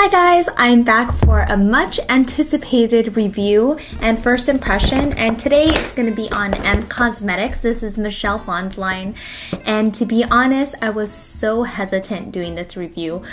Hi guys, I'm back for a much anticipated review and first impression, and today it's going to be on M Cosmetics. This is Michelle Phan's line, and to be honest, I was so hesitant doing this review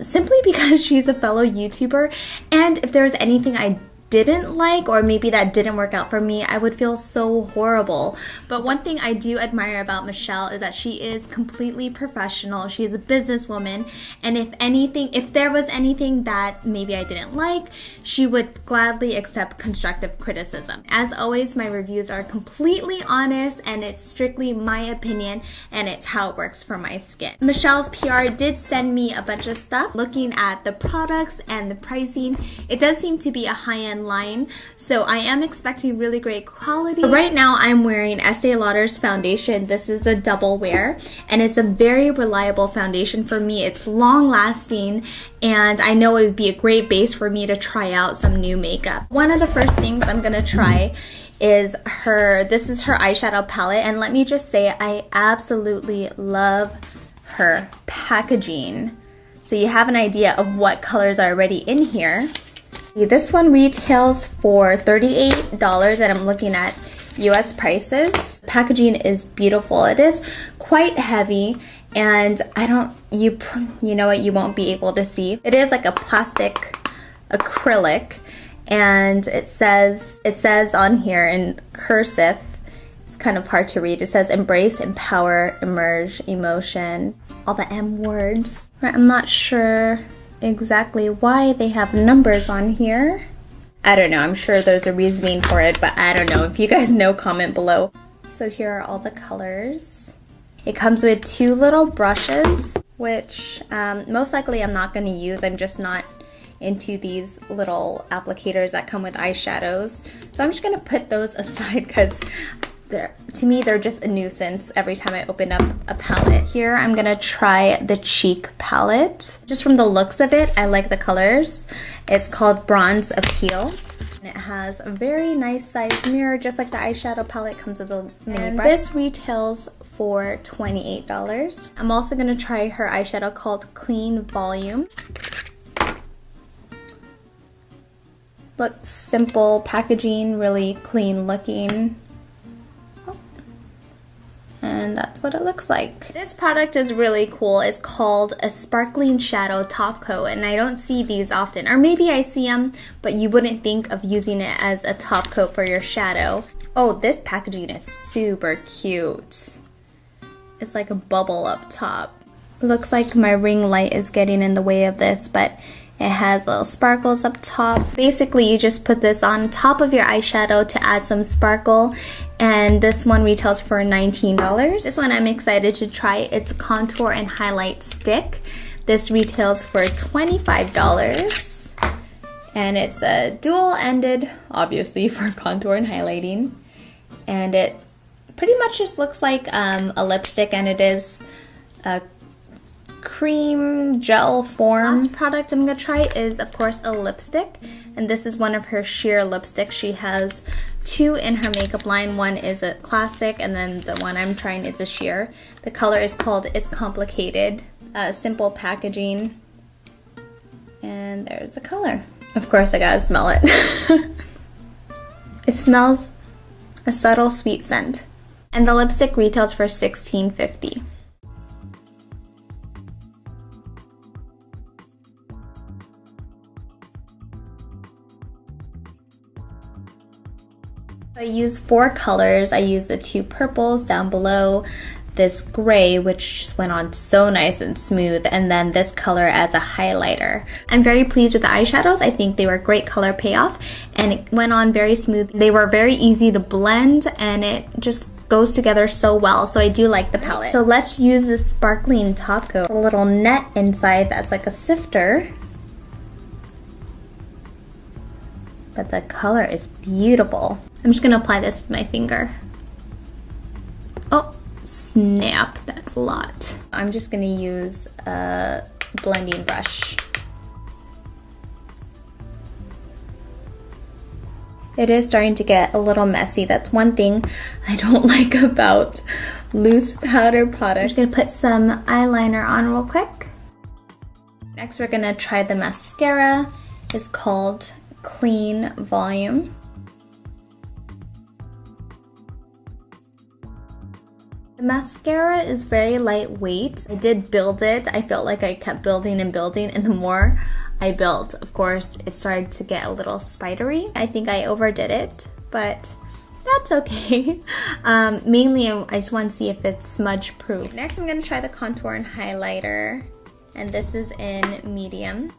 simply because she's a fellow YouTuber, and if there was anything I didn't like or maybe that didn't work out for me, I would feel so horrible. But one thing I do admire about Michelle is that she is completely professional. She is a businesswoman, and if there was anything that maybe I didn't like, she would gladly accept constructive criticism. As always, my reviews are completely honest and it's strictly my opinion and it's how it works for my skin. Michelle's PR did send me a bunch of stuff. Looking at the products and the pricing, it does seem to be a high-end line, so I am expecting really great quality. Right now I'm wearing Estee Lauder's foundation. This is a double wear and it's a very reliable foundation for me. It's long lasting and I know it would be a great base for me to try out some new makeup. One of the first things I'm gonna try is this is her eyeshadow palette, and let me just say I absolutely love her packaging. So you have an idea of what colors are already in here. This one retails for $38 and I'm looking at US prices. Packaging is beautiful. It is quite heavy and you know what, you won't be able to see. It is like a plastic acrylic, and it says on here in cursive, it's kind of hard to read. It says embrace, empower, emerge, emotion, all the M words. I'm not sure exactly why they have numbers on here. I don't know, I'm sure there's a reasoning for it, but I don't know. If you guys know, comment below. So here are all the colors. It comes with two little brushes, which most likely I'm not going to use. I'm just not into these little applicators that come with eyeshadows. So I'm just going to put those aside because to me, they're just a nuisance every time I open up a palette. Here, I'm gonna try the cheek palette. Just from the looks of it, I like the colors. It's called Bronze Appeal. And it has a very nice sized mirror, just like the eyeshadow palette comes with a mini brush. This retails for $28. I'm also gonna try her eyeshadow called Clean Volume. Looks simple packaging, really clean looking. And that's what it looks like. This product is really cool. It's called a Sparkling Shadow Top Coat, and I don't see these often. Or maybe I see them, but you wouldn't think of using it as a top coat for your shadow. Oh, this packaging is super cute. It's like a bubble up top. Looks like my ring light is getting in the way of this, but it has little sparkles up top. Basically, you just put this on top of your eyeshadow to add some sparkle, and this one retails for $19. This one I'm excited to try. It's a contour and highlight stick. This retails for $25, and it's a dual-ended, obviously for contour and highlighting, and it pretty much just looks like a lipstick, and it is a cream gel form. Last product I'm gonna try is of course a lipstick, and this is one of her sheer lipsticks. She has two in her makeup line. One is a classic and then the one I'm trying is a sheer. The color is called It's Complicated. Simple packaging, and there's the color. Of course I gotta smell it. It smells a subtle sweet scent, and the lipstick retails for $16.50. I use 4 colors. I use the 2 purples down below, this gray, which just went on so nice and smooth, and then this color as a highlighter. I'm very pleased with the eyeshadows. I think they were great color payoff, and it went on very smooth. They were very easy to blend, and it just goes together so well, so I do like the palette. So let's use this sparkling top coat. A little net inside that's like a sifter. But the color is beautiful. I'm just gonna apply this with my finger. Oh, snap, that's a lot. I'm just gonna use a blending brush. It is starting to get a little messy. That's one thing I don't like about loose powder products. I'm just gonna put some eyeliner on real quick. Next, we're gonna try the mascara. It's called Clean Volume. The mascara is very lightweight. I did build it. I felt like I kept building and building, and the more I built, of course, it started to get a little spidery. I think I overdid it, but that's okay. Mainly, I just want to see if it's smudge proof. Next, I'm gonna try the contour and highlighter, and this is in medium.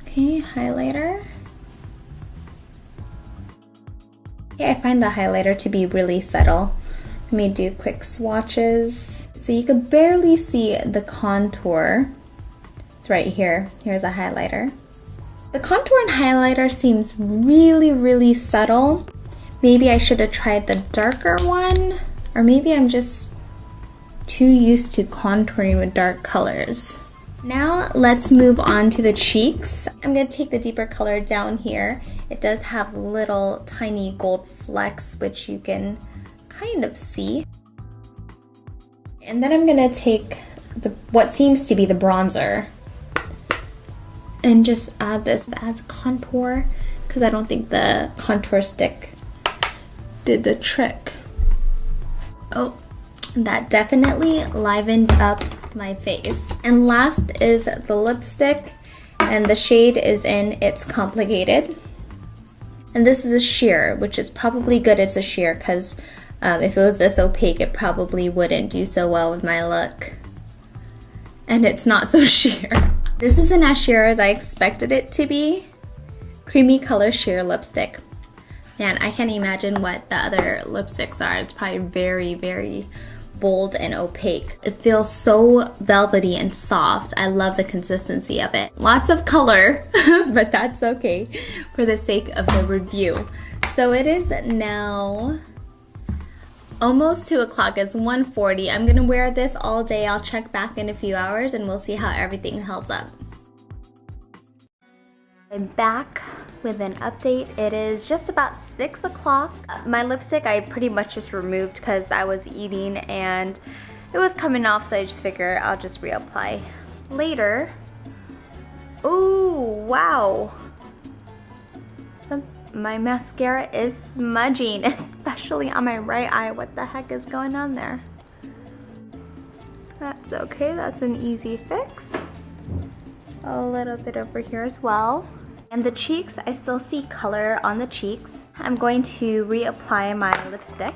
Okay, highlighter. Okay, I find the highlighter to be really subtle. Let me do quick swatches. So you can barely see the contour. It's right here. Here's a highlighter. The contour and highlighter seems really, really subtle. Maybe I should have tried the darker one, or maybe I'm just too used to contouring with dark colors. Now let's move on to the cheeks. I'm going to take the deeper color down here. It does have little tiny gold flecks, which you can kind of see. And then I'm going to take what seems to be the bronzer and just add this as contour, because I don't think the contour stick did the trick. Oh, that definitely livened up my face. And last is the lipstick, and the shade is in It's Complicated. And this is a sheer, which is probably good it's a sheer, because if it was this opaque, it probably wouldn't do so well with my look. And it's not so sheer. This isn't as sheer as I expected it to be. Creamy color sheer lipstick. Man, I can't imagine what the other lipsticks are. It's probably very, very bold and opaque. It feels so velvety and soft. I love the consistency of it. Lots of color, but that's okay for the sake of the review. So it is now almost 2 o'clock. It's 1:40. I'm gonna wear this all day. I'll check back in a few hours and we'll see how everything holds up. I'm back with an update. It is just about 6 o'clock. My lipstick I pretty much just removed because I was eating and it was coming off, so I just figured I'll just reapply later. Ooh, wow. My mascara is smudging, especially on my right eye. What the heck is going on there? That's okay, that's an easy fix. A little bit over here as well. And the cheeks, I still see color on the cheeks. I'm going to reapply my lipstick.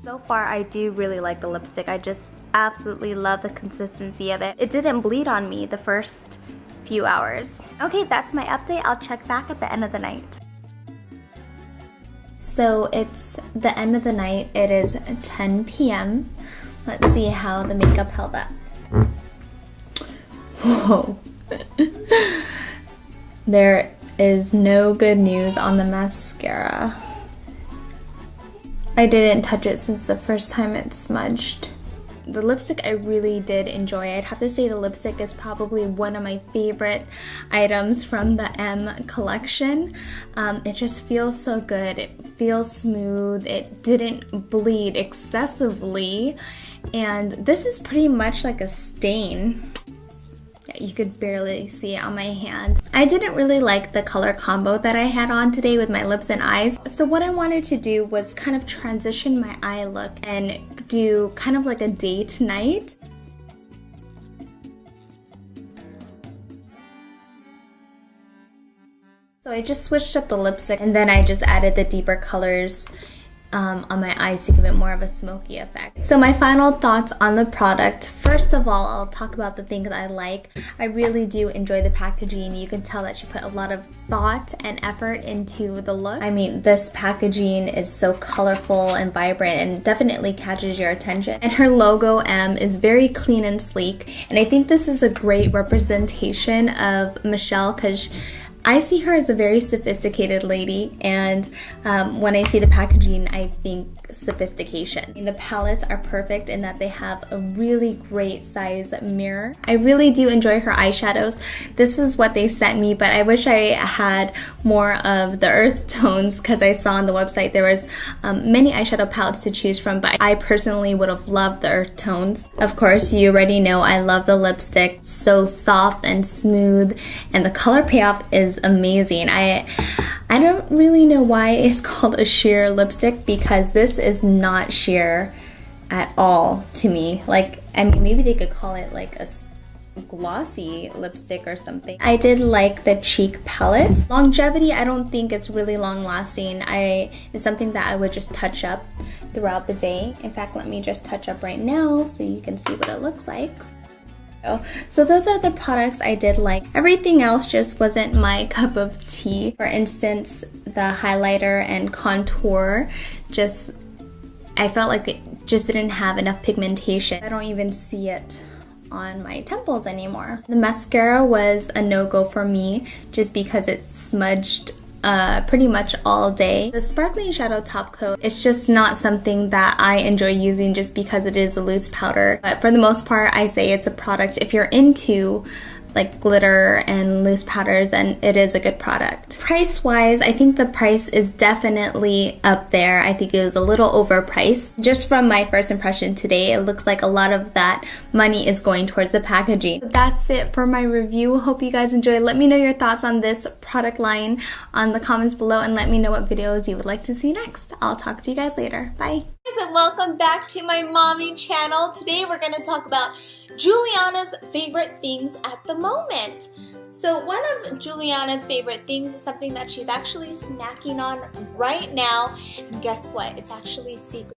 So far, I do really like the lipstick. I just absolutely love the consistency of it. It didn't bleed on me the first few hours. Okay, that's my update. I'll check back at the end of the night. So it's the end of the night. It is 10 p.m. Let's see how the makeup held up. Whoa. There is no good news on the mascara. I didn't touch it since the first time it smudged. The lipstick I really did enjoy. I'd have to say the lipstick is probably one of my favorite items from the M collection. It just feels so good. It feels smooth. It didn't bleed excessively. And this is pretty much like a stain. You could barely see it on my hand. I didn't really like the color combo that I had on today with my lips and eyes. So what I wanted to do was kind of transition my eye look and do kind of like a day to night. So I just switched up the lipstick and then I just added the deeper colors on my eyes to give it more of a smoky effect. So my final thoughts on the product. First of all, I'll talk about the things I like. I really do enjoy the packaging. You can tell that she put a lot of thought and effort into the look. I mean, this packaging is so colorful and vibrant and definitely catches your attention. And her logo, M, is very clean and sleek. And I think this is a great representation of Michelle, because I see her as a very sophisticated lady, and when I see the packaging, I think sophistication. The palettes are perfect in that they have a really great size mirror. I really do enjoy her eyeshadows. This is what they sent me, but I wish I had more of the earth tones because I saw on the website there was many eyeshadow palettes to choose from, but I personally would have loved the earth tones. Of course, you already know I love the lipstick. So soft and smooth, and the color payoff is amazing. I don't really know why it's called a sheer lipstick because this is not sheer at all to me. Like, I mean, maybe they could call it like a glossy lipstick or something. I did like the cheek palette. Longevity, I don't think it's really long lasting. It's something that I would just touch up throughout the day. In fact, let me just touch up right now so you can see what it looks like. So those are the products I did like. Everything else just wasn't my cup of tea. For instance, the highlighter and contour, I felt like it just didn't have enough pigmentation. I don't even see it on my temples anymore. The mascara was a no-go for me just because it smudged pretty much all day. The sparkling shadow top coat, it's just not something that I enjoy using just because it is a loose powder. But for the most part, I say it's a product. If you're into like glitter and loose powders, then it is a good product. Price wise, I think the price is definitely up there. I think it was a little overpriced. Just from my first impression today, it looks like a lot of that money is going towards the packaging. That's it for my review. Hope you guys enjoyed. Let me know your thoughts on this product line on the comments below and let me know what videos you would like to see next. I'll talk to you guys later. Bye. And welcome back to my mommy channel. Today we're going to talk about Juliana's favorite things at the moment. So one of Juliana's favorite things is something that she's actually snacking on right now. And guess what? It's actually secret.